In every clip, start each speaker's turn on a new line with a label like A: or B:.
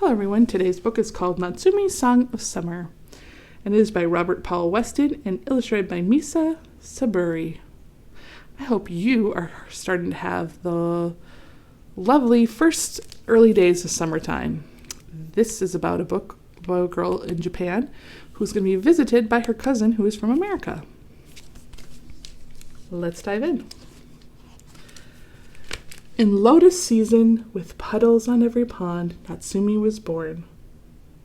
A: Hello everyone, today's book is called Natsumi's Song of Summer, and it is by Robert Paul Weston and illustrated by Misa Saburi. I hope you are starting to have the lovely first early days of summertime. This is about a book about a girl in Japan who's going to be visited by her cousin who is from America. Let's dive in. In lotus season, with puddles on every pond, Natsumi was born.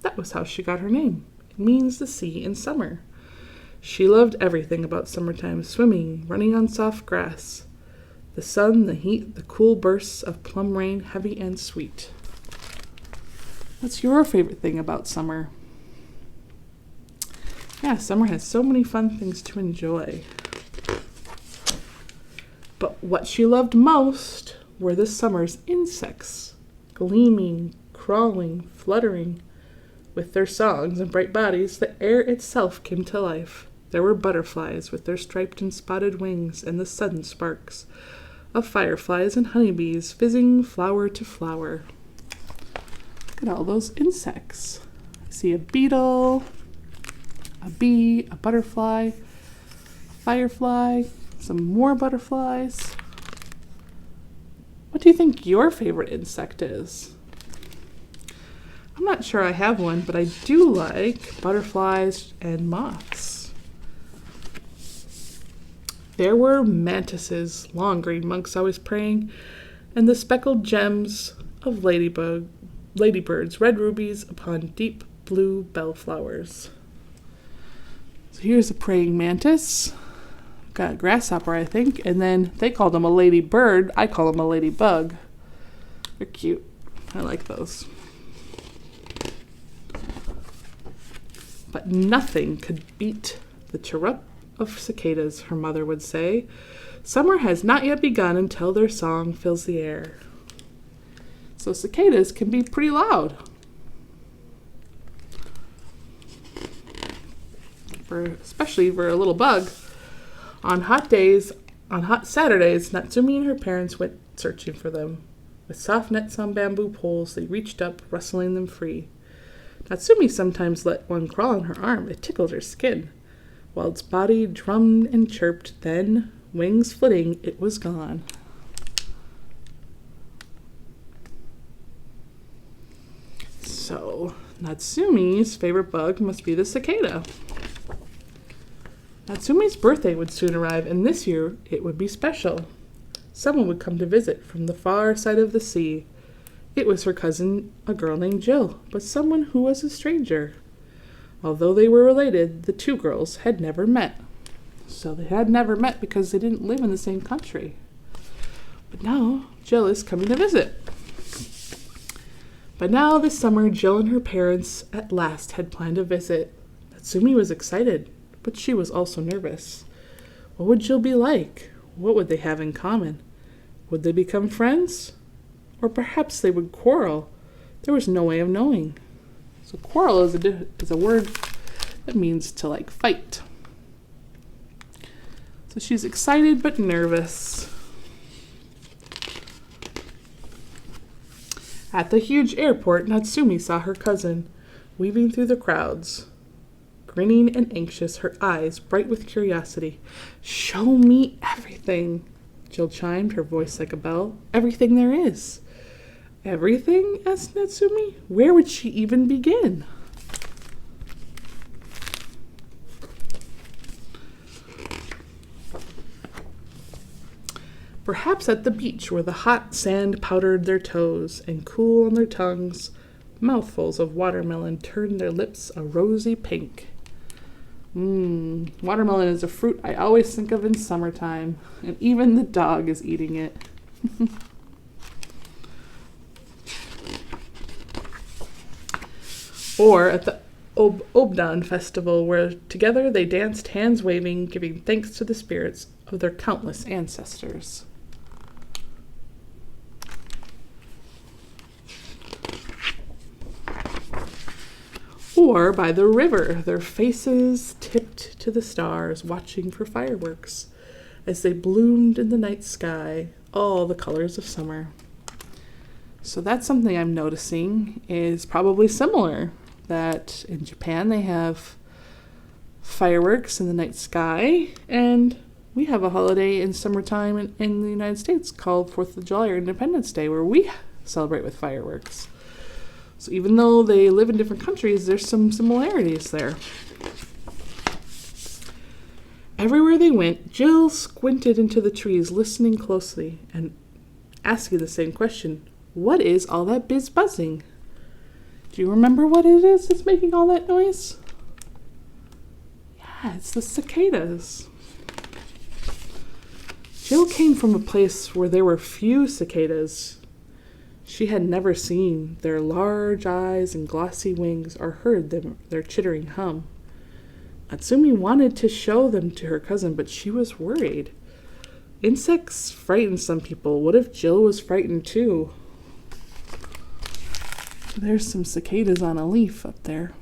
A: That was how she got her name. It means the sea in summer. She loved everything about summertime: swimming, running on soft grass, the sun, the heat, the cool bursts of plum rain, heavy and sweet. What's your favorite thing about summer? Yeah, summer has so many fun things to enjoy. But what she loved most were the summer's insects, gleaming, crawling, fluttering. With their songs and bright bodies, the air itself came to life. There were butterflies with their striped and spotted wings, and the sudden sparks of fireflies and honeybees fizzing flower to flower. Look at all those insects. I see a beetle, a bee, a butterfly, a firefly, some more butterflies. What do you think your favorite insect is? I'm not sure I have one, but I do like butterflies and moths. There were mantises, long green monks always praying, and the speckled gems of ladybirds, red rubies upon deep blue bellflowers. So here's a praying mantis. Got a grasshopper, I think, and then they call them a ladybird. I call them a ladybug. They're cute. I like those. But nothing could beat the chirrup of cicadas, her mother would say. Summer has not yet begun until their song fills the air. So cicadas can be pretty loud. Especially for a little bug. On hot Saturdays, Natsumi and her parents went searching for them. With soft nets on bamboo poles, they reached up, rustling them free. Natsumi sometimes let one crawl on her arm. It tickled her skin, while its body drummed and chirped. Then, wings flitting, it was gone. So, Natsumi's favorite bug must be the cicada. Natsumi's birthday would soon arrive, and this year it would be special. Someone would come to visit from the far side of the sea. It was her cousin, a girl named Jill, but someone who was a stranger. Although they were related, the two girls had never met. So they had never met because they didn't live in the same country. But now Jill is coming to visit. But now this summer, Jill and her parents at last had planned a visit. Natsumi was excited, but she was also nervous. What would Jill be like? What would they have in common? Would they become friends? Or perhaps they would quarrel. There was no way of knowing. So quarrel is a word that means to fight. So she's excited but nervous. At the huge airport, Natsumi saw her cousin weaving through the crowds. Grinning and anxious, her eyes bright with curiosity. "Show me everything," Jill chimed, her voice like a bell. "Everything there is." "Everything?" asked Natsumi. Where would she even begin? Perhaps at the beach where the hot sand powdered their toes, and cool on their tongues, mouthfuls of watermelon turned their lips a rosy pink. Watermelon is a fruit I always think of in summertime, and even the dog is eating it. Or at the Obdan festival, where together they danced, hands waving, giving thanks to the spirits of their countless ancestors. Or by the river, their faces tipped to the stars, watching for fireworks as they bloomed in the night sky, all the colors of summer. So that's something I'm noticing is probably similar, that in Japan they have fireworks in the night sky, and we have a holiday in summertime in the United States called 4th of July or Independence Day, where we celebrate with fireworks. So even though they live in different countries, there's some similarities there. Everywhere they went, Jill squinted into the trees, listening closely and asking the same question. What is all that buzzing? Do you remember what it is that's making all that noise? Yeah, it's the cicadas. Jill came from a place where there were few cicadas. She had never seen their large eyes and glossy wings or heard their chittering hum. Natsumi wanted to show them to her cousin, but she was worried. Insects frighten some people. What if Jill was frightened too? There's some cicadas on a leaf up there.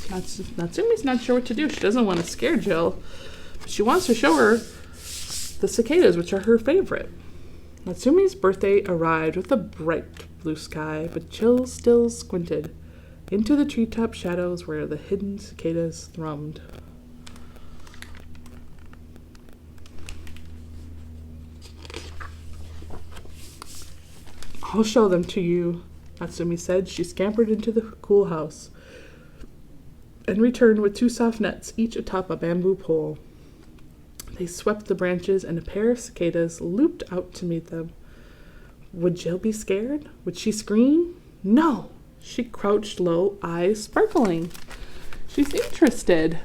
A: Natsumi's not sure what to do. She doesn't want to scare Jill, but she wants to show her the cicadas, which are her favorite. Natsumi's birthday arrived with a bright blue sky, but Jill still squinted into the treetop shadows where the hidden cicadas thrummed. I'll show them to you, Natsumi said. She scampered into the cool house and returned with 2 soft nets, each atop a bamboo pole. They swept the branches, and a pair of cicadas looped out to meet them. Would Jill be scared? Would she scream? No. She crouched low, eyes sparkling. She's interested.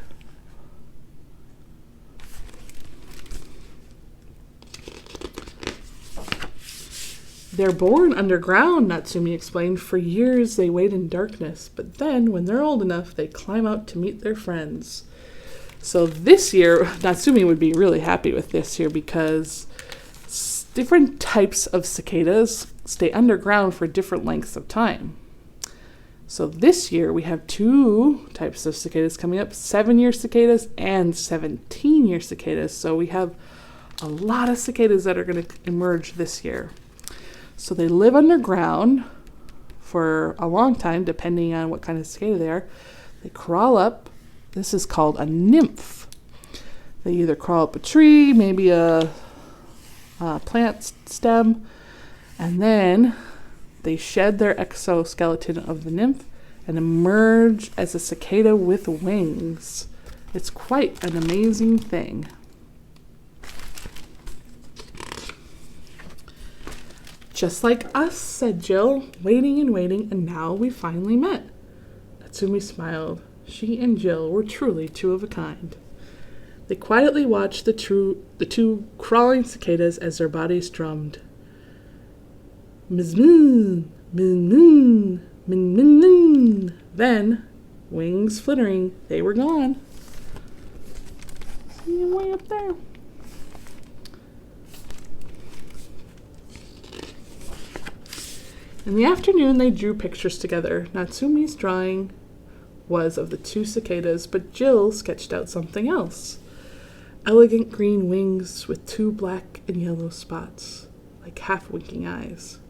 A: They're born underground, Natsumi explained. For years they wait in darkness, but then, when they're old enough, they climb out to meet their friends. So this year, Natsumi would be really happy with this year because different types of cicadas stay underground for different lengths of time. So this year we have 2 types of cicadas coming up, 7-year cicadas and 17-year cicadas. So we have a lot of cicadas that are going to emerge this year. So they live underground for a long time, depending on what kind of cicada they are. They crawl up. This is called a nymph. They either crawl up a tree, maybe a plant stem, and then they shed their exoskeleton of the nymph and emerge as a cicada with wings. It's quite an amazing thing. Just like us, said Jill, waiting and waiting, and now we finally met. Natsumi smiled. She and Jill were truly 2 of a kind. They quietly watched the 2 crawling cicadas as their bodies drummed. Mizmoon, min, min, min, min. Then, wings flittering, they were gone. See them way up there. In the afternoon, they drew pictures together. Natsumi's drawing was of the 2 cicadas, but Jill sketched out something else. Elegant green wings with 2 black and yellow spots, like half-winking eyes.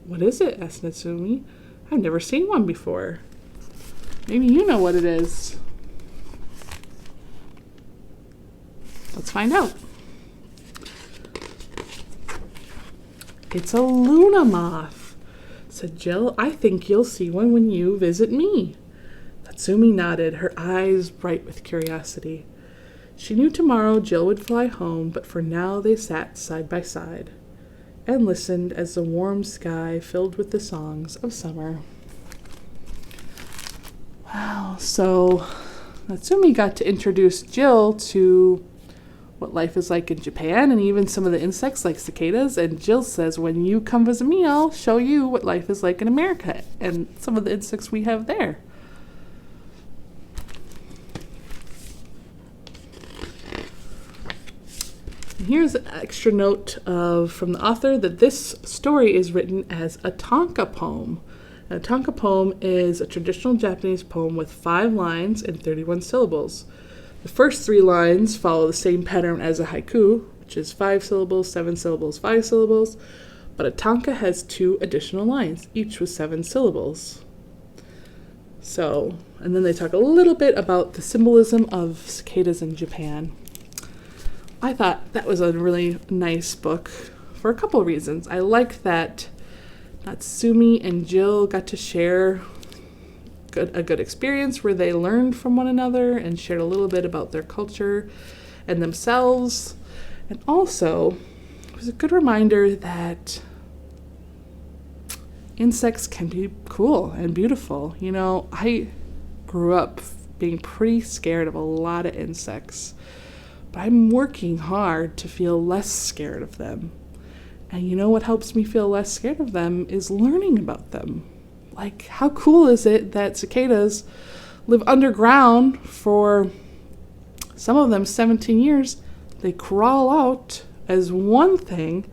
A: What is it? Asked Natsumi. I've never seen one before. Maybe you know what it is. Let's find out. It's a Luna moth, said Jill. I think you'll see one when you visit me. Natsumi nodded, her eyes bright with curiosity. She knew tomorrow Jill would fly home, but for now they sat side by side and listened as the warm sky filled with the songs of summer. Wow, so Natsumi got to introduce Jill to what life is like in Japan and even some of the insects like cicadas. And Jill says, when you come visit me, I'll show you what life is like in America and some of the insects we have there. And here's an extra note from the author that this story is written as a tanka poem. And a tanka poem is a traditional Japanese poem with 5 lines and 31 syllables. The first 3 lines follow the same pattern as a haiku, which is 5 syllables, 7 syllables, 5 syllables. But a tanka has 2 additional lines, each with 7 syllables. So, and then they talk a little bit about the symbolism of cicadas in Japan. I thought that was a really nice book for a couple reasons. I like that Natsumi and Jill got to share a good experience where they learned from one another and shared a little bit about their culture and themselves. And also, it was a good reminder that insects can be cool and beautiful. You know, I grew up being pretty scared of a lot of insects, but I'm working hard to feel less scared of them. And you know what helps me feel less scared of them is learning about them. Like, how cool is it that cicadas live underground for, some of them, 17 years. They crawl out as one thing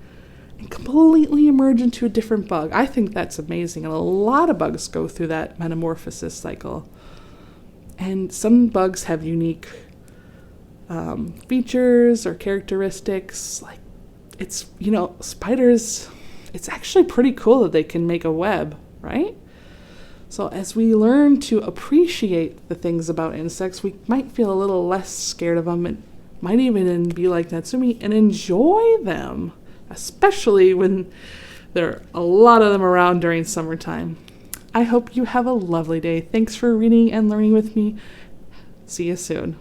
A: and completely emerge into a different bug. I think that's amazing, and a lot of bugs go through that metamorphosis cycle. And some bugs have unique features or characteristics. Like, it's, you know, spiders, it's actually pretty cool that they can make a web, right? So as we learn to appreciate the things about insects, we might feel a little less scared of them, and might even be like Natsumi and enjoy them, especially when there are a lot of them around during summertime. I hope you have a lovely day. Thanks for reading and learning with me. See you soon.